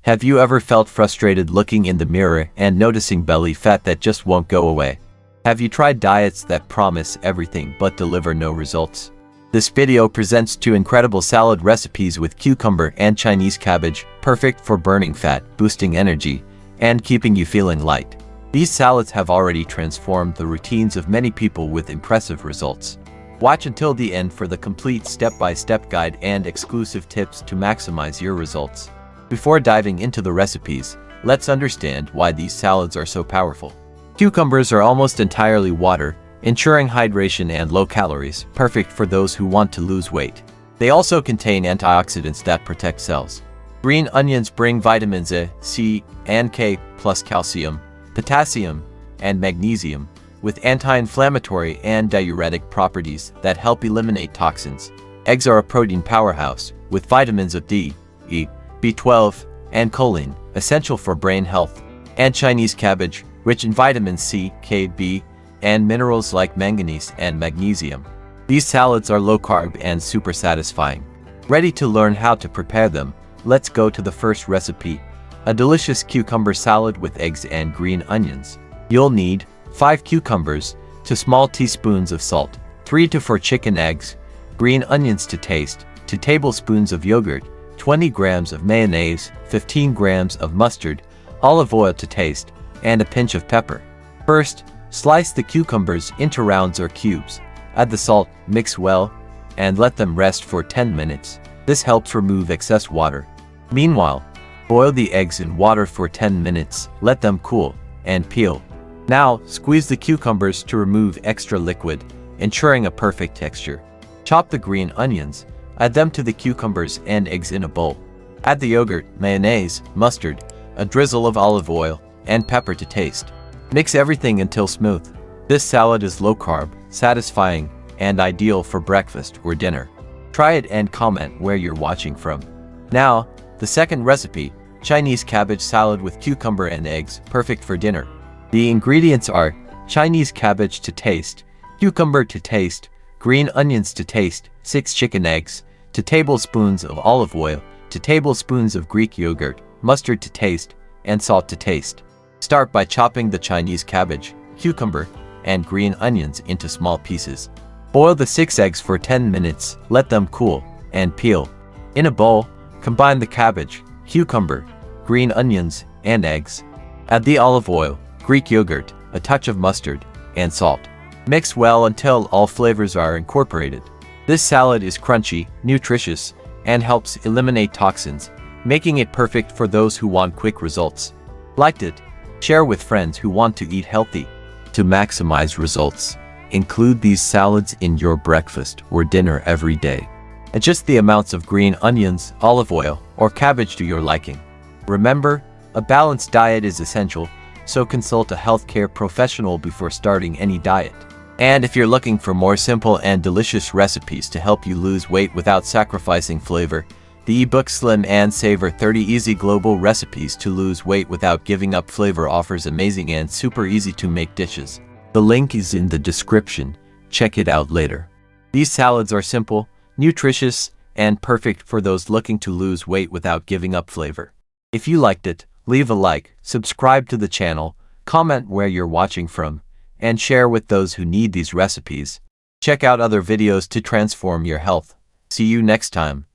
Have you ever felt frustrated looking in the mirror and noticing belly fat that just won't go away? Have you tried diets that promise everything but deliver no results? This video presents 2 incredible salad recipes with cucumber and Chinese cabbage, perfect for burning fat, boosting energy, and keeping you feeling light. These salads have already transformed the routines of many people with impressive results. Watch until the end for the complete step-by-step guide and exclusive tips to maximize your results. Before diving into the recipes, let's understand why these salads are so powerful. Cucumbers are almost entirely water, ensuring hydration and low calories, perfect for those who want to lose weight. They also contain antioxidants that protect cells. Green onions bring vitamins A, C, and K, plus calcium, potassium, and magnesium, with anti-inflammatory and diuretic properties that help eliminate toxins. Eggs are a protein powerhouse, with vitamins of D, E, B12, and choline, essential for brain health. And Chinese cabbage, rich in vitamins C, K, B, and minerals like manganese and magnesium. These salads are low-carb and super satisfying. Ready to learn how to prepare them? Let's go to the first recipe, a delicious cucumber salad with eggs and green onions. You'll need 5 cucumbers, 2 small teaspoons of salt, 3 to 4 chicken eggs, green onions to taste, 2 tablespoons of yogurt, 20 grams of mayonnaise, 15 grams of mustard, olive oil to taste, and a pinch of pepper. First, slice the cucumbers into rounds or cubes. Add the salt, mix well, and let them rest for 10 minutes. This helps remove excess water. Meanwhile, boil the eggs in water for 10 minutes, let them cool, and peel. Now, squeeze the cucumbers to remove extra liquid, ensuring a perfect texture. Chop the green onions, add them to the cucumbers and eggs in a bowl. Add the yogurt, mayonnaise, mustard, a drizzle of olive oil, and pepper to taste. Mix everything until smooth. This salad is low-carb, satisfying, and ideal for breakfast or dinner. Try it and comment where you're watching from. Now, the second recipe, Chinese cabbage salad with cucumber and eggs, perfect for dinner. The ingredients are Chinese cabbage to taste, cucumber to taste, green onions to taste, 6 chicken eggs, 2 tablespoons of olive oil, 2 tablespoons of Greek yogurt, mustard to taste, and salt to taste. Start by chopping the Chinese cabbage, cucumber, and green onions into small pieces. Boil the 6 eggs for 10 minutes, let them cool, and peel. In a bowl, combine the cabbage, cucumber, green onions, and eggs. Add the olive oil, Greek yogurt, a touch of mustard, and salt. Mix well until all flavors are incorporated. This salad is crunchy, nutritious, and helps eliminate toxins, making it perfect for those who want quick results. Liked it? Share with friends who want to eat healthy. To maximize results, include these salads in your breakfast or dinner every day. Adjust the amounts of green onions, olive oil, or cabbage to your liking. Remember, a balanced diet is essential, so consult a healthcare professional before starting any diet. And if you're looking for more simple and delicious recipes to help you lose weight without sacrificing flavor, the ebook Slim Savor 30 Easy Global Recipes to Lose Weight Without Giving Up Flavor offers amazing and super easy to make dishes. The link is in the description. Check it out later. These salads are simple, nutritious, and perfect for those looking to lose weight without giving up flavor. If you liked it, leave a like, subscribe to the channel, comment where you're watching from, and share with those who need these recipes. Check out other videos to transform your health. See you next time.